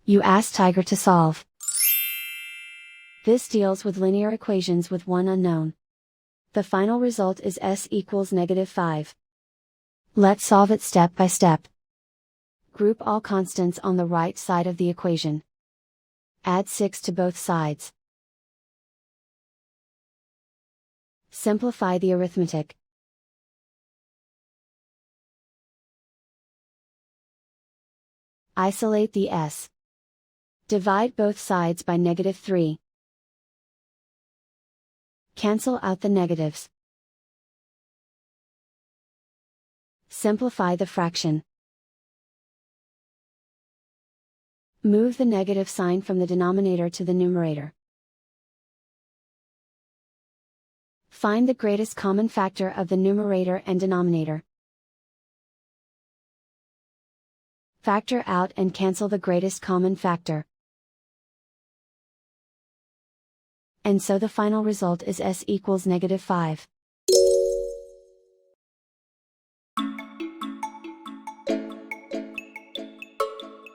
You ask Tiger to solve. This deals with linear equations with one unknown. The final result is s equals -5. Let's solve it step by step. Group all constants on the right side of the equation. Add 6 to both sides. Simplify the arithmetic. Isolate the s. Divide both sides by -3. Cancel out the negatives. Simplify the fraction. Move the negative sign from the denominator to the numerator. Find the greatest common factor of the numerator and denominator. Factor out and cancel the greatest common factor. And so the final result is s equals -5.